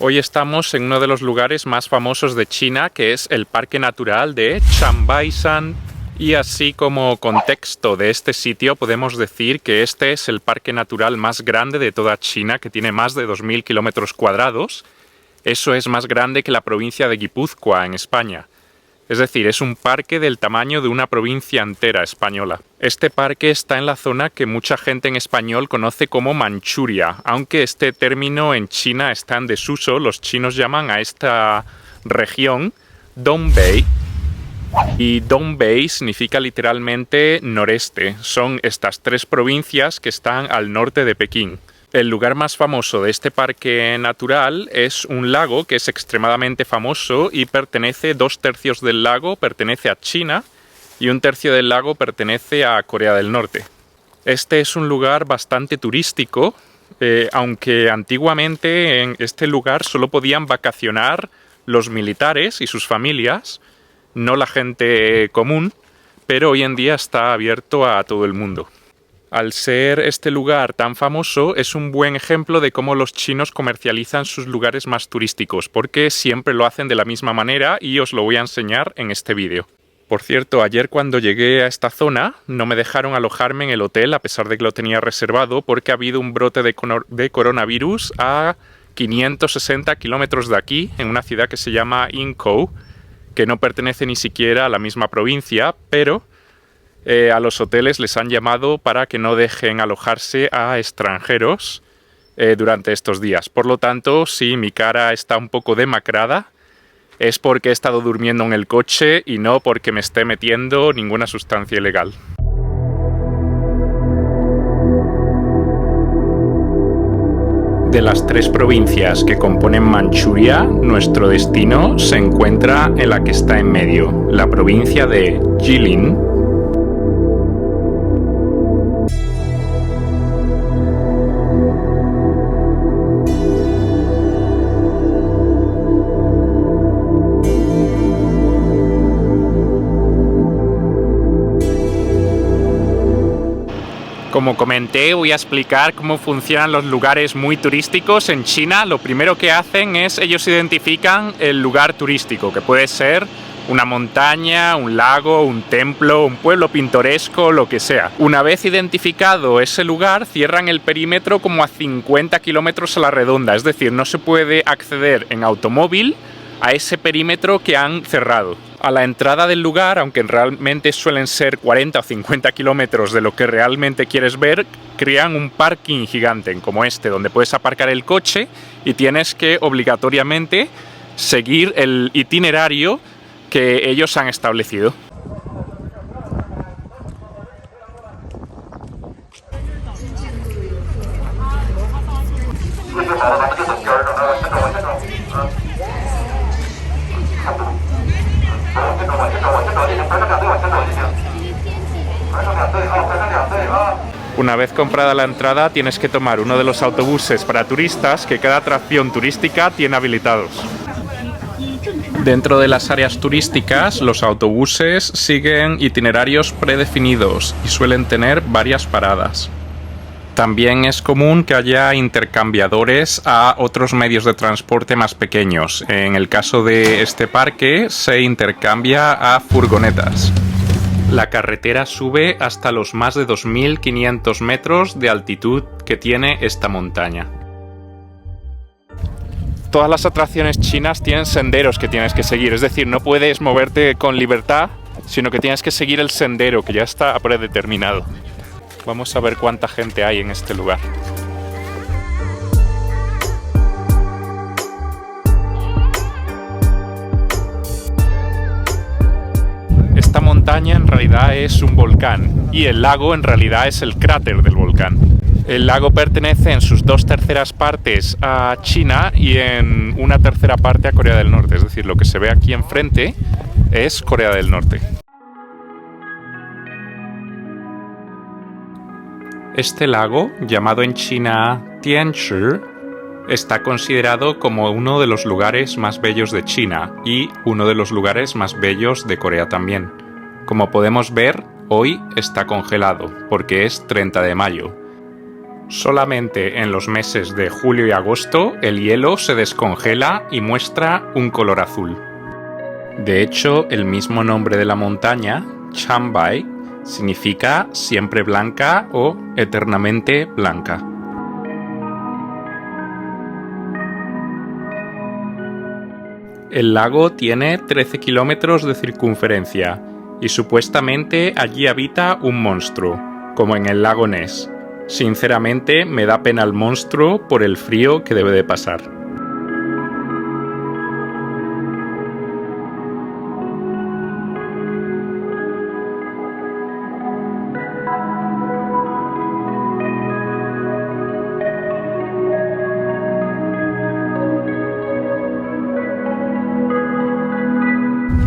Hoy estamos en uno de los lugares más famosos de China, que es el Parque Natural de Chiang-Mai-Shan. Y así como contexto de este sitio, podemos decir que este es el parque natural más grande de toda China, que tiene más de 2000 kilómetros cuadrados. Eso es más grande que la provincia de Guipúzcoa, en España. Es decir, es un parque del tamaño de una provincia entera española. Este parque está en la zona que mucha gente en español conoce como Manchuria, aunque este término en China está en desuso. Los chinos llaman a esta región Dongbei. Y Dongbei significa literalmente noreste. Son estas tres provincias que están al norte de Pekín. El lugar más famoso de este parque natural es un lago que es extremadamente famoso y pertenece, 2/3 del lago pertenece a China y 1/3 del lago pertenece a Corea del Norte. Este es un lugar bastante turístico, aunque antiguamente en este lugar solo podían vacacionar los militares y sus familias, no la gente común, pero hoy en día está abierto a todo el mundo. Al ser este lugar tan famoso, es un buen ejemplo de cómo los chinos comercializan sus lugares más turísticos, porque siempre lo hacen de la misma manera y os lo voy a enseñar en este vídeo. Por cierto, ayer cuando llegué a esta zona no me dejaron alojarme en el hotel a pesar de que lo tenía reservado, porque ha habido un brote de coronavirus a 560 kilómetros de aquí, en una ciudad que se llama Inkou, que no pertenece ni siquiera a la misma provincia, pero a los hoteles les han llamado para que no dejen alojarse a extranjeros durante estos días. Por lo tanto, si mi cara está un poco demacrada, es porque he estado durmiendo en el coche y no porque me esté metiendo ninguna sustancia ilegal. De las tres provincias que componen Manchuria, nuestro destino se encuentra en la que está en medio, la provincia de Jilin. Como comenté, voy a explicar cómo funcionan los lugares muy turísticos en China. Lo primero que hacen es, ellos identifican el lugar turístico, que puede ser una montaña, un lago, un templo, un pueblo pintoresco, lo que sea. Una vez identificado ese lugar, cierran el perímetro como a 50 kilómetros a la redonda, es decir, no se puede acceder en automóvil a ese perímetro que han cerrado. A la entrada del lugar, aunque realmente suelen ser 40 o 50 kilómetros de lo que realmente quieres ver, crean un parking gigante como este, donde puedes aparcar el coche y tienes que obligatoriamente seguir el itinerario que ellos han establecido. Una vez comprada la entrada, tienes que tomar uno de los autobuses para turistas que cada atracción turística tiene habilitados. Dentro de las áreas turísticas, los autobuses siguen itinerarios predefinidos y suelen tener varias paradas. También es común que haya intercambiadores a otros medios de transporte más pequeños. En el caso de este parque, se intercambia a furgonetas. La carretera sube hasta los más de 2500 metros de altitud que tiene esta montaña. Todas las atracciones chinas tienen senderos que tienes que seguir, es decir, no puedes moverte con libertad, sino que tienes que seguir el sendero que ya está predeterminado. Vamos a ver cuánta gente hay en este lugar. Esta montaña en realidad es un volcán y el lago en realidad es el cráter del volcán. El lago pertenece en sus 2/3 partes a China y en 1/3 parte a Corea del Norte, es decir, lo que se ve aquí enfrente es Corea del Norte. Este lago, llamado en China Tianshi, está considerado como uno de los lugares más bellos de China y uno de los lugares más bellos de Corea también. Como podemos ver, hoy está congelado porque es 30 de mayo. Solamente en los meses de julio y agosto el hielo se descongela y muestra un color azul. De hecho, el mismo nombre de la montaña, Chambai, significa siempre blanca o eternamente blanca. El lago tiene 13 kilómetros de circunferencia y supuestamente allí habita un monstruo, como en el lago Ness. Sinceramente, me da pena el monstruo por el frío que debe de pasar.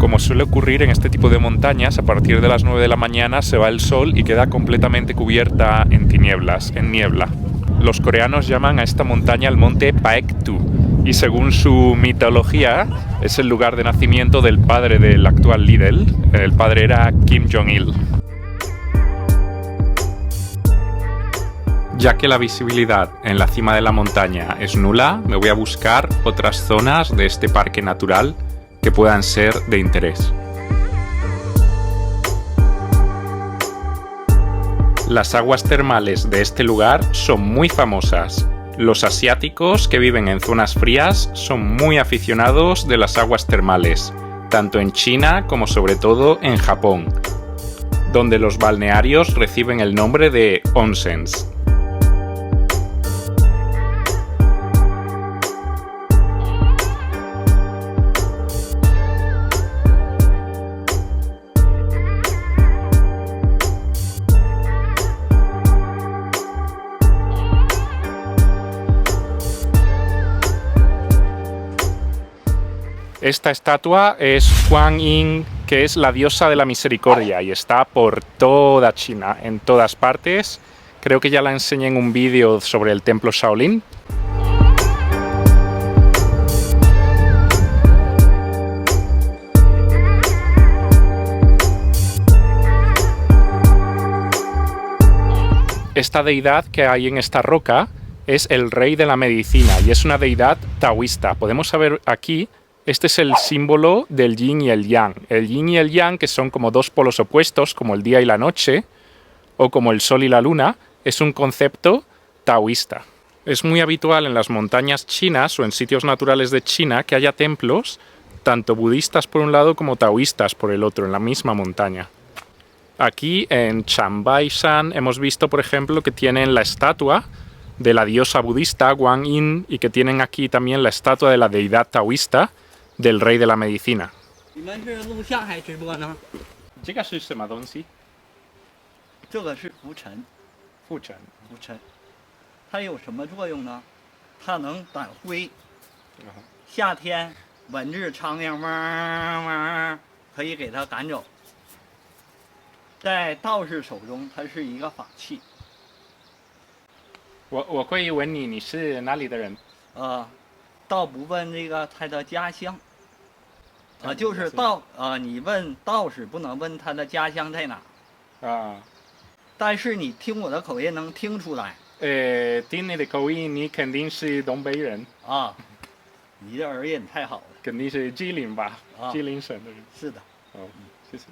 Como suele ocurrir en este tipo de montañas, a partir de las 9 de la mañana se va el sol y queda completamente cubierta en tinieblas, en niebla. Los coreanos llaman a esta montaña el monte Paektu y según su mitología es el lugar de nacimiento del padre del actual líder. El padre era Kim Jong-il. Ya que la visibilidad en la cima de la montaña es nula, me voy a buscar otras zonas de este parque natural que puedan ser de interés. Las aguas termales de este lugar son muy famosas. Los asiáticos que viven en zonas frías son muy aficionados de las aguas termales, tanto en China como sobre todo en Japón, donde los balnearios reciben el nombre de onsens. Esta estatua es Kuan Yin, que es la diosa de la misericordia y está por toda China, en todas partes. Creo que ya la enseñé en un vídeo sobre el templo Shaolin. Esta deidad que hay en esta roca es el rey de la medicina y es una deidad taoísta. Podemos ver aquí. Este es el símbolo del yin y el yang. El yin y el yang, que son como dos polos opuestos, como el día y la noche, o como el sol y la luna, es un concepto taoísta. Es muy habitual en las montañas chinas o en sitios naturales de China que haya templos, tanto budistas por un lado como taoístas por el otro, en la misma montaña. Aquí en Chambaisan hemos visto, por ejemplo, que tienen la estatua de la diosa budista Guan Yin y que tienen aquí también la estatua de la deidad taoísta del rey de la medicina. Tiene de 口音，你肯定是东北人啊！你的耳音太好了，肯定是吉林吧？吉林省的人。是的。哦，谢谢。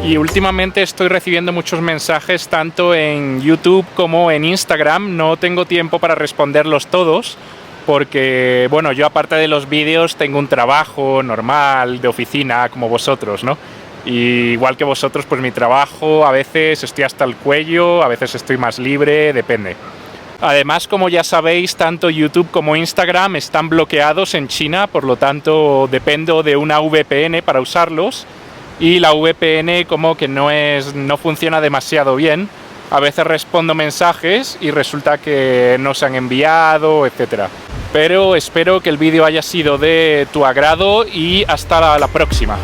Y últimamente estoy recibiendo muchos mensajes tanto en YouTube como en Instagram. No tengo tiempo para responderlos todos porque, bueno, yo aparte de los vídeos tengo un trabajo normal de oficina como vosotros, ¿no? Y igual que vosotros, pues mi trabajo a veces estoy hasta el cuello, a veces estoy más libre, depende. Además, como ya sabéis, tanto YouTube como Instagram están bloqueados en China, por lo tanto dependo de una VPN para usarlos, y la VPN como que no funciona demasiado bien. A veces respondo mensajes y resulta que no se han enviado, etc. Pero espero que el vídeo haya sido de tu agrado y hasta la próxima.